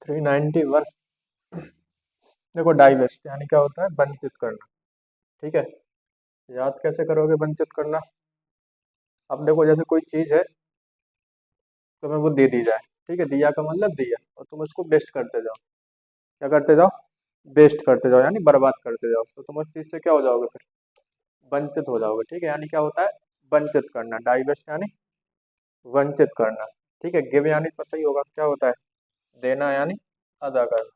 391। देखो डाइवेस्ट यानी क्या होता है, वंचित करना। ठीक है, याद कैसे करोगे वंचित करना। अब देखो जैसे कोई चीज है, तुम्हें वो दे दी जाए, ठीक है, दिया का मतलब दिया, और तुम उसको वेस्ट करते जाओ। क्या करते जाओ, वेस्ट करते जाओ यानी बर्बाद करते जाओ, तो तुम उस चीज से क्या हो जाओगे, फिर वंचित हो जाओगे। ठीक है, यानी क्या होता है, वंचित करना। डाइवेस्ट यानी वंचित करना। ठीक है, गिव यानी पता ही होगा क्या होता है, देना यानी अदा करना।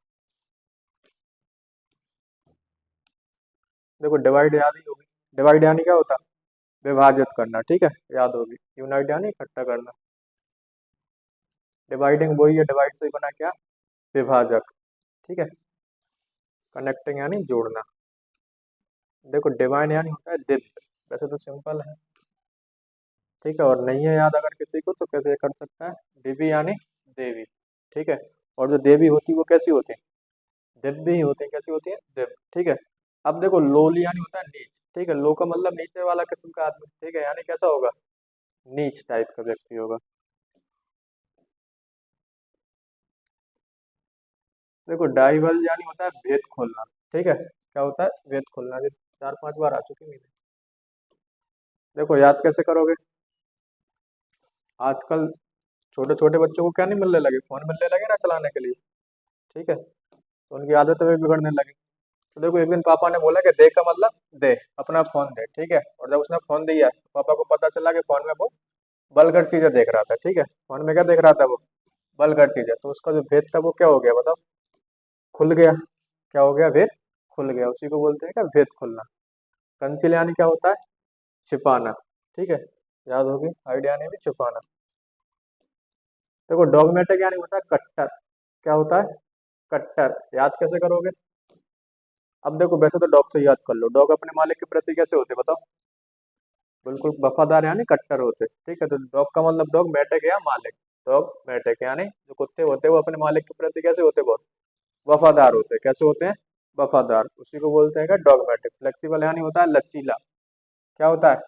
देखो डिवाइड याद ही होगी, डिवाइड यानी क्या होता है, विभाजित करना। ठीक है, याद होगी। यूनाइट यानी इकट्ठा करना। डिवाइडिंग वही है, डिवाइड से ही बना क्या, विभाजक। ठीक है, कनेक्टिंग यानी जोड़ना। देखो डिवाइन यानी होता है दिव्य, वैसे तो सिंपल है। ठीक है, और नहीं है याद अगर किसी को तो कैसे कर सकता है, दिव्य यानी देवी। ठीक है, और जो देवी होती है वो कैसी होती है, दिव्य ही होती है। कैसी होती है, दिव्य। ठीक है, अब देखो लोली यानी होता है नीच। ठीक है, लो का मतलब नीचे वाला किस्म का आदमी। ठीक है, यानी कैसा होगा, नीच टाइप का व्यक्ति होगा। देखो डाइवल यानी होता है भेद खोलना। ठीक है, क्या होता है, भेद खोलना। ये 4-5 बार आ चुकी है। देखो याद कैसे करोगे, आजकल छोटे छोटे बच्चों को क्या नहीं मिलने लगे, फोन मिलने लगे ना चलाने के लिए। ठीक है, तो उनकी आदतें भी बिगड़ने लगी। तो देखो एक दिन पापा ने बोला कि दे का मतलब दे, अपना फोन दे। ठीक है, और जब उसने फोन दिया तो पापा को पता चला कि फोन में वो बलगर चीजें देख रहा था। ठीक है, फोन में क्या देख रहा था वो, बलगर चीजें। तो उसका जो भेद था वो क्या हो गया बताओ, खुल गया। क्या हो गया, भेद खुल गया। उसी को बोलते हैं क्या, भेद खुलना। कंसील यानी क्या होता है, छिपाना। ठीक है, याद होगी, आइडिया ने भी छुपाना। देखो डॉगमेटिक यानी होता है कट्टर। क्या होता है, कट्टर। याद कैसे करोगे, अब देखो वैसे तो डॉग से याद कर लो, डॉग अपने मालिक के प्रति कैसे होते बताओ, बिल्कुल वफादार यानी कट्टर होते। ठीक है, तो डॉग का मतलब डॉग मैटिक या मालिक। डॉग मैटिक यानी जो कुत्ते होते हैं वो अपने मालिक के प्रति कैसे होते, बहुत वफादार होते हैं। कैसे होते हैं, वफादार। उसी को बोलते हैं क्या, डॉगमेटिक। फ्लेक्सिबल यानी होता है लचीला। क्या होता है,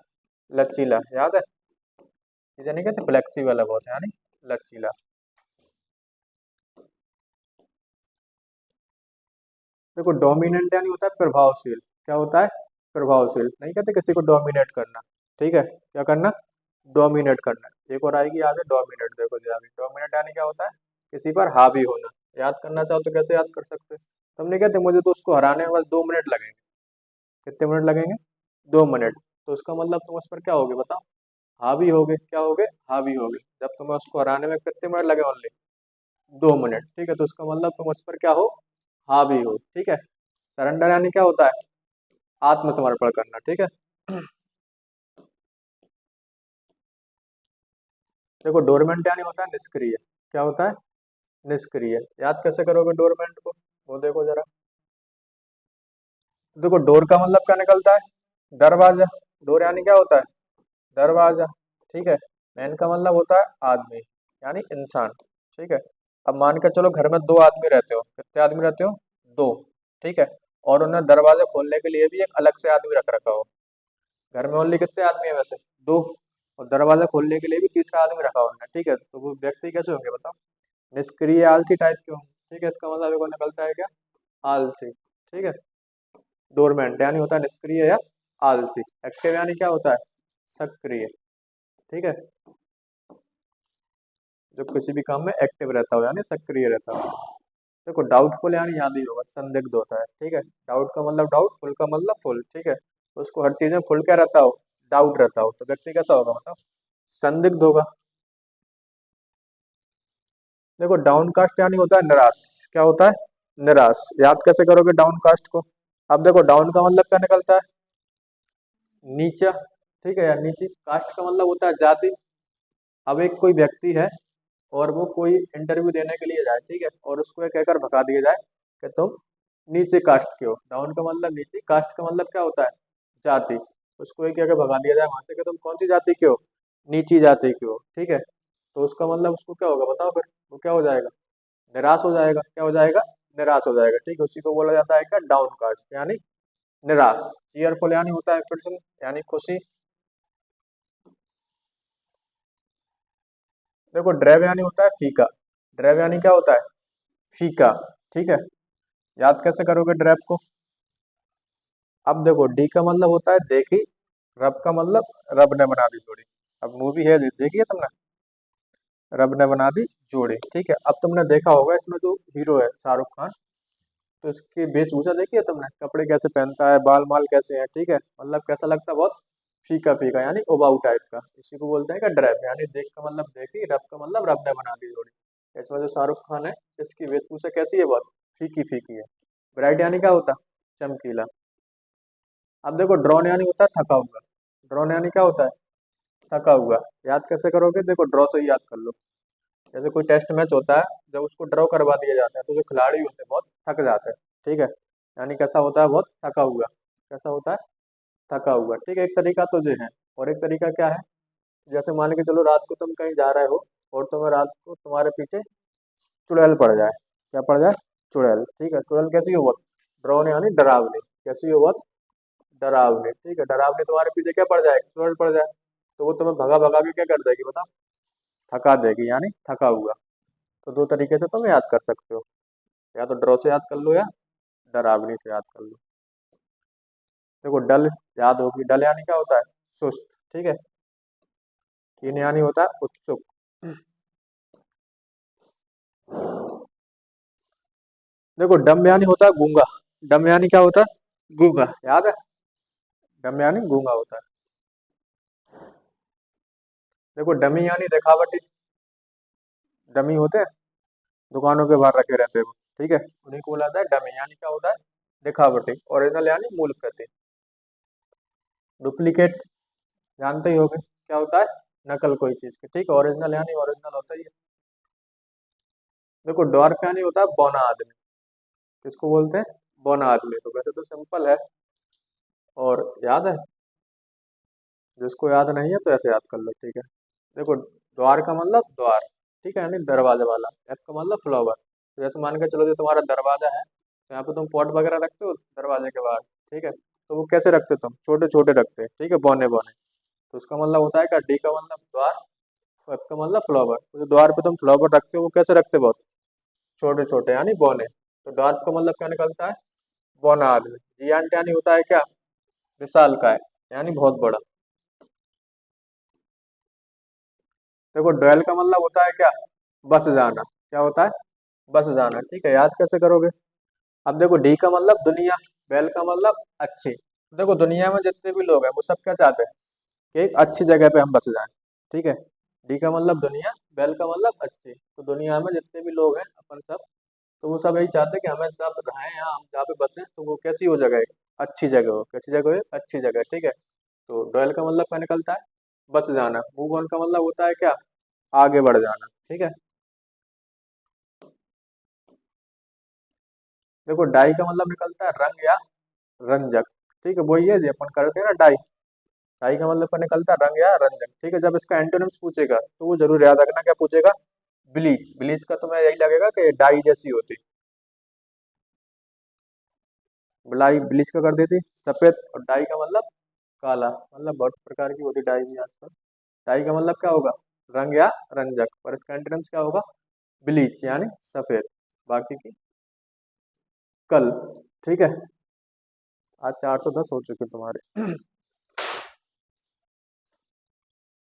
लचीला। याद है, इसे नहीं कहते फ्लेक्सिबल है बहुत, यानी लचीला। देखो डोमिनेंट यानी होता है प्रभावशील। क्या होता है, प्रभावशील। नहीं कहते किसी को डोमिनेट करना। ठीक है, क्या करना, डोमिनेट करना। एक और आएगी आगे, डोमिनेट। देखो जी आगे, डोमिनेट यानी क्या होता है, किसी पर हावी होना। याद करना चाहो तो कैसे याद कर सकते हैं, तुम नहीं कहते मुझे तो उसको हराने में बस 2 मिनट लगेंगे। कितने मिनट लगेंगे, 2 मिनट। तो उसका मतलब तुम उस पर क्या होगे बताओ, हावी होगे। क्या होगे, हावी होगे। जब तुम्हें उसको हराने में कितने मिनट लगे, ओनली 2 मिनट। ठीक है, तो उसका मतलब तुम उस पर क्या हो, हावी हो। ठीक है, सरेंडर यानी क्या होता है, आत्मसमर्पण करना। ठीक है, देखो डोरमेंट यानी होता है निष्क्रिय। क्या होता है, निष्क्रिय। याद कैसे करोगे डोरमेंट को, वो देखो जरा। देखो डोर का मतलब क्या निकलता है, दरवाजा। डोर यानी क्या होता है, दरवाजा। ठीक है, मैन का मतलब होता है आदमी यानी इंसान। ठीक है, अब मान के चलो घर में 2 आदमी रहते हो। कितने आदमी रहते हो, 2। ठीक है, और उन्हें दरवाजा खोलने के लिए भी एक अलग से आदमी रख रखा हो। घर में ओनली कितने आदमी है वैसे, 2। और दरवाजा खोलने के लिए भी तीसरा आदमी रखा उन्होंने। ठीक है, तो वो व्यक्ति कैसे होंगे बताओ, निष्क्रिय आलसी टाइप के होंगे। ठीक है, इसका मतलब देखो निकलता है क्या, आलसी। ठीक है, डोरमेंट यानी होता है निष्क्रिय या आलसी। एक्टिव यानी क्या होता है, सक्रिय। ठीक है, जो किसी भी काम में एक्टिव रहता हो यानी सक्रिय रहता हो। देखो डाउटफुल यानी याद ही होगा, संदिग्ध होता है। ठीक है, डाउट का मतलब डाउट, फुल का मतलब फुल। ठीक है, तो उसको हर चीज में फुल क्या रहता हो, डाउट रहता हो, तो व्यक्ति कैसा होगा मतलब, संदिग्ध होगा। देखो डाउनकास्ट यानी होता है निराश। क्या होता है, निराश। याद कैसे करोगे डाउनकास्ट को, अब देखो डाउन का मतलब क्या निकलता है, नीचा। ठीक है, या नीची। कास्ट का मतलब होता है जाति। अब एक कोई व्यक्ति है और वो कोई इंटरव्यू देने के लिए जाए, ठीक है, और उसको ये कहकर भगा दिया जाए कि तुम नीचे कास्ट के हो। डाउन का मतलब नीचे, कास्ट का मतलब क्या होता है, जाति। उसको ये कहकर भगा दिया जाए वहां से कि तुम कौन सी जाति के हो, नीची जाति के हो। ठीक है, तो उसका मतलब उसको क्या होगा बताओ, फिर वो क्या हो जाएगा, निराश हो जाएगा। क्या हो जाएगा, निराश हो जाएगा। ठीक है, उसी को बोला जाता है क्या, डाउन कास्ट यानी निराश। चीयरफुल यानी होता है प्रसन्न यानी खुशी। देखो ड्राइव यानी होता है फीका। ड्राइव यानी क्या होता है, फीका। ठीक है, याद कैसे करोगे ड्रैप को? अब देखो डी का मतलब होता है देखी, रब का मतलब रब ने बना दी जोड़ी। अब मूवी है देखी है तुमने, रब ने बना दी जोड़ी। ठीक है, अब तुमने देखा होगा इसमें जो हीरो है शाहरुख खान, तो इसकी वेशभूषा देखी है तुमने, कपड़े कैसे पहनता है, बाल माल कैसे हैं। ठीक है, मतलब कैसा लगता है, बहुत फीका फीका यानी उबाऊ टाइप का। इसी को बोलते हैं का ड्रैप, यानी देख का मतलब देखी, रब का मतलब रब ने बना दी जोड़ी। इसमें जो शाहरुख खान है, इसकी वेशभूषा कैसी है, बहुत फीकी फीकी है। ब्राइट यानी क्या होता, चमकीला। अब देखो ड्रॉन यानी होता है थका हुआ। ड्रॉन यानी क्या होता है, थका हुआ। याद कैसे करोगे, देखो ड्रॉ से ही याद कर लो। जैसे कोई टेस्ट मैच होता है, जब उसको ड्रॉ करवा दिया जाता है तो जो खिलाड़ी होते हैं बहुत थक जाते हैं। ठीक है, यानी कैसा होता है, बहुत थका हुआ। कैसा होता है, थका हुआ। ठीक है, एक तरीका तो जो है, और एक तरीका क्या है, जैसे मान के चलो रात को तुम कहीं जा रहे हो और तुम्हें रात को तुम्हारे पीछे चुड़ैल पड़ जाए। क्या पड़ जाए, चुड़ैल। ठीक है, चुड़ैल कैसी हो, बहुत ड्रोन यानी डरावनी। कैसी हो, बहुत डरावनी। ठीक है, डरावनी तुम्हारे पीछे क्या पड़ जाए, चुड़ैल पड़ जाए, तो वो तुम्हें भगा भगा के क्या कर देगी बता, थका देगी, यानी थका हुआ। तो दो तरीके से तुम याद कर सकते हो, या तो ड्रॉ से याद कर लो या डरावनी से याद कर लो। देखो डल याद होगी, डल यानी क्या होता है, सुस्त। ठीक है, कीन यानी होता है उत्सुक। देखो डम यानी होता है गूंगा। डम यानी क्या होता है, गूंगा। याद है, डम यानी गूंगा होता है। देखो डमी यानी दिखावटी। डमी होते हैं दुकानों के बाहर रखे रहते हैं वो। ठीक है, उन्हीं को बोला जाता है डमी, यानी क्या होता है, दिखावटी। ओरिजिनल यानी मूल प्रति। डुप्लीकेट जानते ही होगे क्या होता है, नकल कोई चीज की। ठीक है, ओरिजिनल यानी ओरिजिनल होता ही है। देखो डॉर्फ यानी होता है बौना आदमी। किसको बोलते हैं, बौना आदमी। तो वैसे तो सिंपल है, और याद है, जिसको याद नहीं है तो ऐसे याद कर लो। ठीक है, देखो द्वार का मतलब द्वार। ठीक है, यानी दरवाजे वाला। एफ का मतलब फ्लावर। तो जैसे मान के चलो जो तुम्हारा दरवाजा है, तो यहाँ पे तुम पॉट वगैरह रखते हो दरवाजे के बाहर। ठीक है, तो वो कैसे रखते हो तुम, छोटे छोटे रखते हैं। ठीक है, बौने बौने। तो उसका मतलब होता है का डी का मतलब द्वार, एफ का मतलब फ्लावर। तो जो द्वार पे तुम फ्लावर रखते हो वो कैसे रखते हो, बहुत छोटे छोटे यानी बौने। तो द्वार का मतलब क्या निकलता है, बौना आदमी। जियांट यानी होता है क्या, विशाल का है, यानी बहुत बड़ा। देखो डुएल का मतलब होता है क्या, बस जाना। क्या होता है, बस जाना। ठीक है, याद कैसे करोगे? अब देखो डी का मतलब दुनिया, बेल का मतलब अच्छी। देखो दुनिया में जितने भी लोग हैं वो सब क्या चाहते हैं, कि एक अच्छी जगह पे हम बस जाएं। ठीक है, डी का मतलब दुनिया, बेल का मतलब अच्छी। तो दुनिया में जितने भी लोग हैं अपन सब, तो वो सब यही चाहते हैं कि हमें जब रहें यहाँ, हम जहाँ पे बसें तो वो कैसी हो जगह, एक अच्छी जगह हो। कैसी जगह हो, अच्छी जगह। ठीक है, तो डोयल का मतलब क्या निकलता है, बस जाना। मूव ऑन का मतलब होता है क्या, आगे बढ़ जाना। ठीक है, देखो डाई का मतलब निकलता है रंग या रंजक। ठीक है, वही है जी अपन करते हैं ना डाई। डाई का मतलब क्या निकलता है, रंग या रंजक। ठीक है, जब इसका एंटोनिम्स पूछेगा तो वो जरूर याद रखना, क्या पूछेगा, ब्लीच। ब्लीच का तुम्हें यही लगेगा कि डाई जैसी होती। ब्लाई ब्लीच का कर देती सफेद, और डाई का मतलब काला। मतलब बहुत प्रकार की होती डाई भी आजकल। डाई का मतलब क्या होगा, रंग या रंजक, और इसका एंटोनिम्स क्या होगा, ब्लीच यानी सफेद। बाकी की कल। ठीक है, आज 410 हो चुके तुम्हारे।